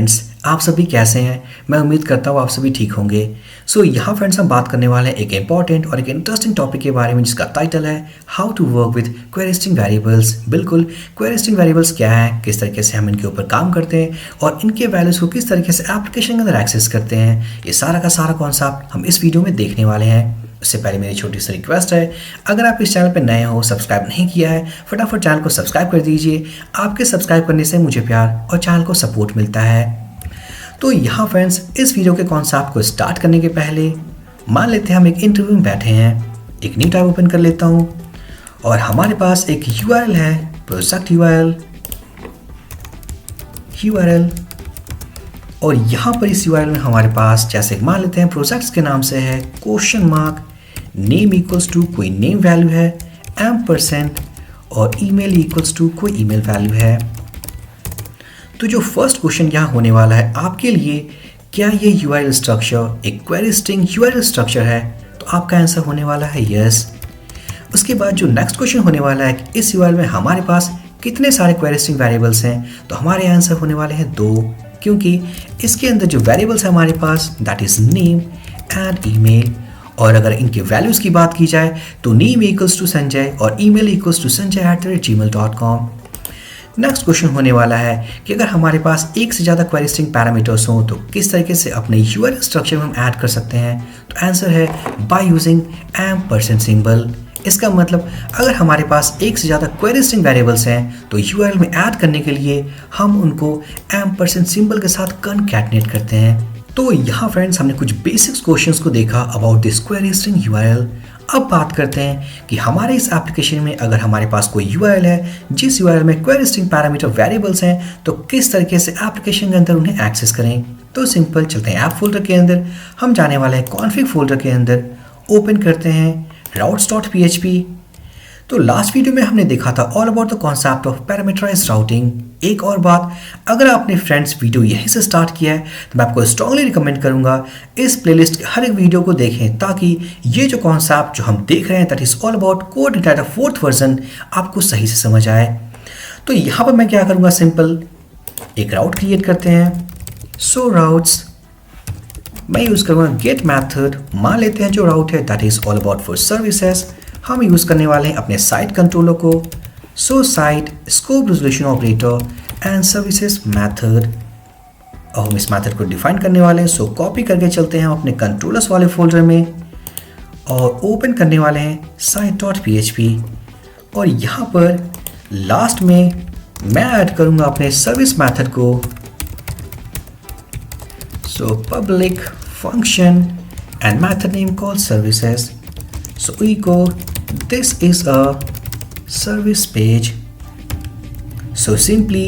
Friends, आप सभी कैसे हैं। मैं उम्मीद करता हूँ आप सभी ठीक होंगे। यहाँ फ्रेंड्स हम बात करने वाले हैं एक इंपॉर्टेंट और एक इंटरेस्टिंग टॉपिक के बारे में जिसका टाइटल है how to work with query string variables. बिल्कुल, क्वेरी स्ट्रिंग वेरिएबल्स क्या है, किस तरीके से हम इनके ऊपर काम करते हैं और इनके वैल्यूज़ को किस तरीके से एप्लीकेशन के अंदर एक्सेस करते हैं, ये सारा का सारा कॉन्सेप्ट हम इस वीडियो में देखने वाले हैं। उससे पहले मेरी छोटी सी रिक्वेस्ट है, अगर आप इस चैनल पर नए हो, सब्सक्राइब नहीं किया है, फटाफट चैनल को सब्सक्राइब कर दीजिए। आपके सब्सक्राइब करने से मुझे प्यार और चैनल को सपोर्ट मिलता है। तो यहाँ फ्रेंड्स, इस वीडियो के कॉन्सेप्ट को स्टार्ट करने के पहले मान लेते हैं हम एक इंटरव्यू में बैठे हैं। एक न्यू टैब ओपन कर लेता हूँ और हमारे पास एक URL है, प्रोजेक्ट URL और यहाँ पर इस URL में हमारे पास जैसे मान लेते हैं प्रोजेक्ट्स के नाम से है question mark, name equals to कोई नेम वैल्यू है, %, और ईमेल इक्वल्स टू कोई ईमेल वैल्यू है। तो जो फर्स्ट क्वेश्चन यहाँ होने वाला है आपके लिए, क्या ये URL स्ट्रक्चर एक क्वेरी स्ट्रिंग URL स्ट्रक्चर है, तो आपका आंसर होने वाला है यस। उसके बाद जो नेक्स्ट क्वेश्चन होने वाला है कि इस URL में हमारे पास कितने सारे क्वेरी स्ट्रिंग वेरिएबल्स हैं, तो हमारे आंसर होने वाले हैं 2, क्योंकि इसके अंदर जो वेरिएबल्स है हमारे पास that is name and email. और अगर इनके वैल्यूज़ की बात की जाए तो नेम इक्वल्स टू संजय और email equals to sanjay@gmail.com। Next question होने वाला है कि अगर हमारे पास एक से ज़्यादा क्वेरी स्ट्रिंग पैरामीटर्स हों तो किस तरीके से अपने URL स्ट्रक्चर में हम ऐड कर सकते हैं, तो आंसर है बाय यूजिंग % सिंबल। इसका मतलब अगर हमारे पास एक से ज़्यादा क्वेरी स्ट्रिंग वेरिएबल्स हैं तो URL में ऐड करने के लिए हम उनको % सिंबल के साथ कॉन्कैटिनेट करते हैं। तो यहाँ फ्रेंड्स हमने कुछ बेसिक्स क्वेश्चंस को देखा about this query string URL। अब बात करते हैं कि हमारे इस एप्लीकेशन में अगर हमारे पास कोई URL है जिस URL में क्वेरी स्ट्रिंग पैरामीटर वेरिएबल्स हैं, तो किस तरीके से एप्लीकेशन के अंदर उन्हें एक्सेस करें। तो सिंपल, चलते हैं ऐप फोल्डर के अंदर, हम जाने वाले हैं कॉन्फ़िग फोल्डर के अंदर, ओपन करते हैं routes.php। तो लास्ट वीडियो में हमने देखा था all about the concept of parameterised routing. एक और बात, अगर आपने फ्रेंड्स वीडियो यहीं से स्टार्ट किया है तो मैं आपको स्ट्रांगली रिकमेंड करूंगा इस प्लेलिस्ट के हर एक वीडियो को देखें, ताकि ये जो कॉन्सेप्ट जो हम देख रहे हैं that is all about code data 4th version आपको सही से समझ आए। तो यहाँ पर मैं क्या करूँगा, सिंपल एक राउट क्रिएट करते हैं। सो राउट्स मैं यूज़ करूँगा गेट मैथड। मान लेते हैं जो राउट है that is all about for services. हम यूज़ करने वाले हैं अपने साइट कंट्रोलर को। So site scope resolution operator and services method, और हम इस मैथड को डिफाइन करने वाले हैं। सो कॉपी करके चलते हैं हम अपने कंट्रोलर्स वाले फोल्डर में और ओपन करने वाले हैं site.php। और यहाँ पर लास्ट में मैं ऐड करूँगा अपने सर्विस मैथड को। So public function and method name call services. So echo this is a service page। So simply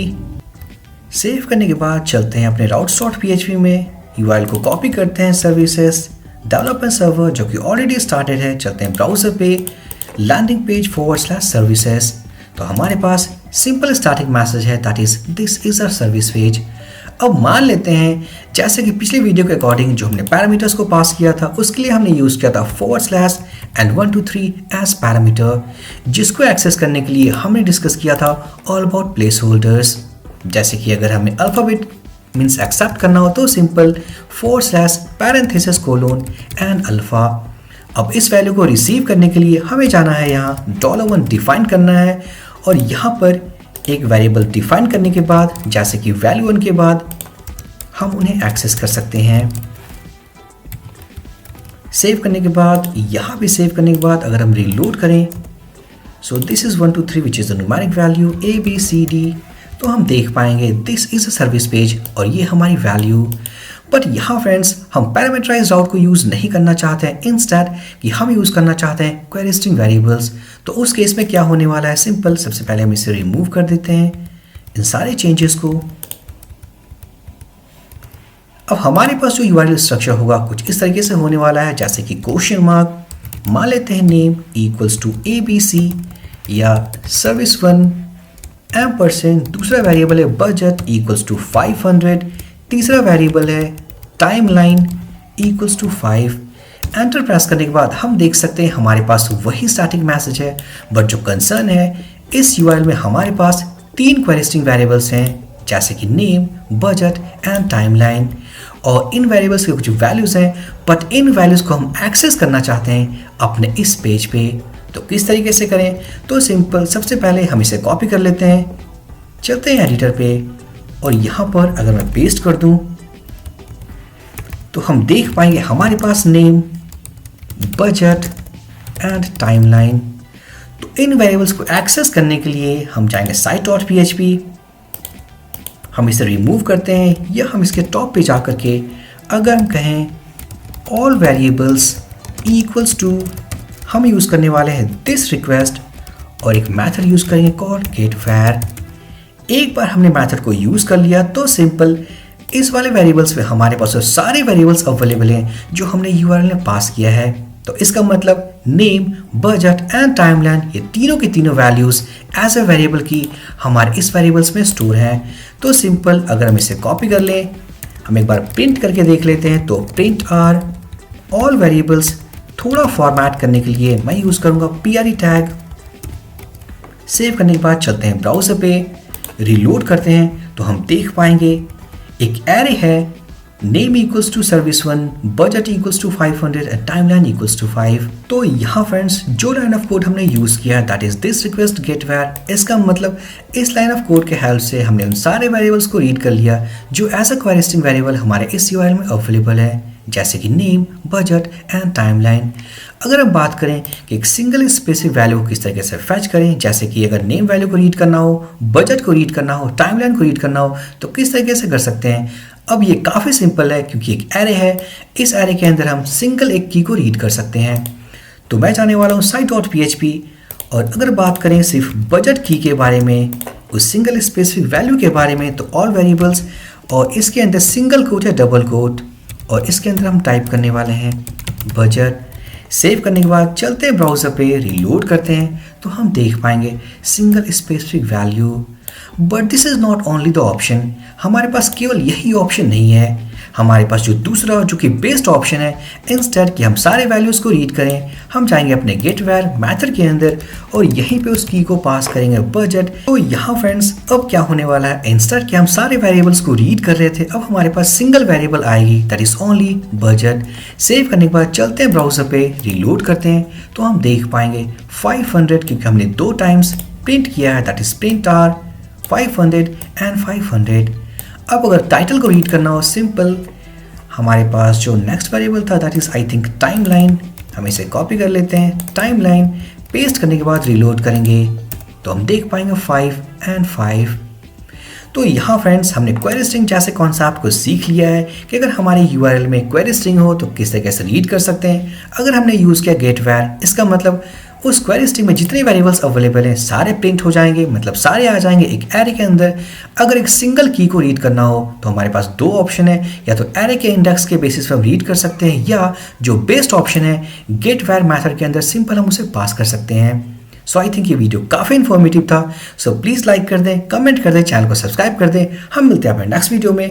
save करने के बाद चलते हैं अपने routes.php में, URL को कॉपी करते हैं सर्विसेज डेवलपमेंट सर्वर जो कि ऑलरेडी स्टार्टेड है। चलते हैं ब्राउजर पे लैंडिंग पेज /सर्विसेज। तो हमारे पास सिंपल स्टार्टिंग मैसेज है that is this is a service page. अब मान लेते हैं जैसे कि पिछले वीडियो के अकॉर्डिंग जो हमने पैरामीटर्स को पास किया था उसके लिए हमने यूज़ किया था / and 1 2 3 एज पैरामीटर, जिसको एक्सेस करने के लिए हमने डिस्कस किया था ऑल अबाउट प्लेस होल्डर्स। जैसे कि अगर हमें अल्फ़ाबेट मीन्स एक्सेप्ट करना हो तो सिंपल /parenthesis : and अल्फ़ा। अब इस वैल्यू को रिसीव करने के लिए हमें जाना है यहाँ $1 डिफाइन करना है और यहाँ पर एक वेरिएबल डिफाइन करने के बाद जैसे कि वैल्यू 1 के बाद हम उन्हें एक्सेस कर सकते हैं। सेव करने के बाद, यहाँ भी सेव करने के बाद अगर हम रीलोड करें, so this is 1 2 3 which is the numeric value ABCD, तो हम देख पाएंगे this is a service page और ये हमारी वैल्यू। बट यहाँ फ्रेंड्स हम पैरामीटराइज्ड राउट को यूज़ नहीं करना चाहते हैं, इंस्टेड कि हम यूज़ करना चाहते हैं क्वेरी स्ट्रिंग वेरिएबल्स। तो उस केस में क्या होने वाला है, सिंपल सबसे पहले हम इसे रिमूव कर देते हैं इन सारे चेंजेस को। अब हमारे पास जो URL स्ट्रक्चर होगा कुछ इस तरीके से होने वाला है, जैसे कि क्वेश्चन मार्क, मान लेते हैं नेम इक्वल्स टू ABC या service1 %, दूसरा वेरिएबल है बजट इक्वल्स टू 500, तीसरा वेरिएबल है timeline equals to 5। Enter press करने के बाद हम देख सकते हैं हमारे पास वही स्टैटिक मैसेज है, बट जो कंसर्न है इस URL में हमारे पास 3 क्वेरी स्ट्रिंग वेरिएबल्स हैं जैसे कि नेम, बजट एंड टाइमलाइन। और इन वेरिएबल्स के कुछ वैल्यूज़ हैं, बट इन वैल्यूज़ को हम एक्सेस करना चाहते हैं अपने इस पेज पे। तो किस तरीके से करें? तो सिंपल, सबसे पहले हम इसे कॉपी कर लेते हैं, चलते हैं एडिटर पे और यहाँ पर अगर मैं पेस्ट कर दूँ तो हम देख पाएंगे हमारे पास नेम, बजट एंड टाइमलाइन। तो इन वेरिएबल्स को एक्सेस करने के लिए हम जाएंगे site.php, हम इसे रिमूव करते हैं या हम इसके टॉप पे जाकर के अगर हम कहें ऑल वेरिएबल्स इक्वल्स टू, हम यूज़ करने वाले हैं दिस रिक्वेस्ट और एक मेथड यूज़ करेंगे कॉल्ड गेटवर। एक बार हमने मेथड को यूज़ कर लिया तो सिंपल इस वाले वेरिएबल्स में हमारे पास सारे वेरिएबल्स अवेलेबल हैं जो हमने यूआरएल में पास किया है। तो इसका मतलब नेम, बजट एंड टाइमलाइन, ये तीनों की तीनों वैल्यूज़ एज ए वेरिएबल की हमारे इस वेरिएबल्स में स्टोर हैं। तो सिंपल अगर हम इसे कॉपी कर लें, हम एक बार प्रिंट करके देख लेते हैं। तो प्रिंट आर ऑल वेरिएबल्स, थोड़ा फॉर्मेट करने के लिए मैं यूज़ करूँगा PRE टैग। सेव करने के बाद चलते हैं ब्राउज़र पे, रीलोड करते हैं तो हम देख पाएंगे एक एरे है, name equals to service one, budget equals to 500 and timeline equals to 5। तो यहाँ फ्रेंड्स जो लाइन ऑफ कोड हमने यूज़ किया है दैट इज दिस रिक्वेस्ट गेटवर। इसका मतलब इस लाइन ऑफ कोड के हेल्प से हमने उन सारे वेरिएबल्स को रीड कर लिया जो as a query string variable हमारे इस यूआरएल में अवेलेबल है, जैसे कि नेम, बजट एंड टाइमलाइन। अगर हम बात करें कि एक सिंगल स्पेसिफिक वैल्यू को किस तरीके से फैच करें, जैसे कि अगर नेम वैल्यू को रीड करना हो, बजट को रीड करना हो, टाइमलाइन को रीड करना हो, तो किस तरीके से कर सकते हैं। अब ये काफ़ी सिंपल है क्योंकि एक एरे है, इस एरे के अंदर हम सिंगल एक की को रीड कर सकते हैं। तो मैं जाने वाला हूँ site.php और अगर बात करें सिर्फ बजट की के बारे में, उस सिंगल स्पेसिफिक वैल्यू के बारे में, तो ऑल वेरिएबल्स और इसके अंदर सिंगल कोट या डबल कोट और इसके अंदर हम टाइप करने वाले हैं बजट। सेव करने के बाद चलते हैं ब्राउज़र पे, रीलोड करते हैं तो हम देख पाएंगे single specific value. But this is not only the option, हमारे पास केवल यही ऑप्शन नहीं है, हमारे पास जो दूसरा जो कि बेस्ट ऑप्शन है, इंस्टेड कि हम सारे वैल्यूज़ को रीड करें, हम जाएंगे अपने गेटवर मेथड के अंदर और यहीं पे उस की को पास करेंगे बजट। तो यहाँ फ्रेंड्स अब क्या होने वाला है, इंस्टेड कि हम सारे वेरिएबल्स को रीड कर रहे थे, अब हमारे पास सिंगल वेरिएबल आएगी that is only budget. Save करने के बाद चलते हैं ब्राउज़र पे, रीलोड करते हैं तो हम देख पाएंगे 500 क्योंकि हमने 2 टाइम्स प्रिंट किया है, that is print R 500 and 500। अब अगर टाइटल को रीड करना हो, सिंपल हमारे पास जो नेक्स्ट वेरिएबल था that is I think timeline, हम इसे कॉपी कर लेते हैं, टाइमलाइन पेस्ट करने के बाद रीलोड करेंगे तो हम देख पाएंगे 5 एंड 5। तो यहाँ फ्रेंड्स हमने क्वेरी स्ट्रिंग जैसे कॉन्सेप्ट को सीख लिया है कि अगर हमारे यूआरएल में क्वेरी स्ट्रिंग हो तो किस तरीके से रीड कर सकते हैं। अगर हमने यूज़ किया गेटवर, इसका मतलब उस क्वेरी स्ट्रिंग में जितने वेरिएबल्स अवेलेबल हैं सारे प्रिंट हो जाएंगे, मतलब सारे आ जाएंगे एक एरे के अंदर। अगर एक सिंगल की को रीड करना हो तो हमारे पास 2 ऑप्शन है, या तो एरे के इंडेक्स के बेसिस पर हम रीड कर सकते हैं या जो बेस्ट ऑप्शन है गेटवर मेथड के अंदर सिंपल हम उसे पास कर सकते हैं। सो आई थिंक ये वीडियो काफ़ी इन्फॉर्मेटिव था। सो प्लीज़ लाइक कर दें, कमेंट कर दें, चैनल को सब्सक्राइब कर दें। हम मिलते हैं अपने नेक्स्ट वीडियो में।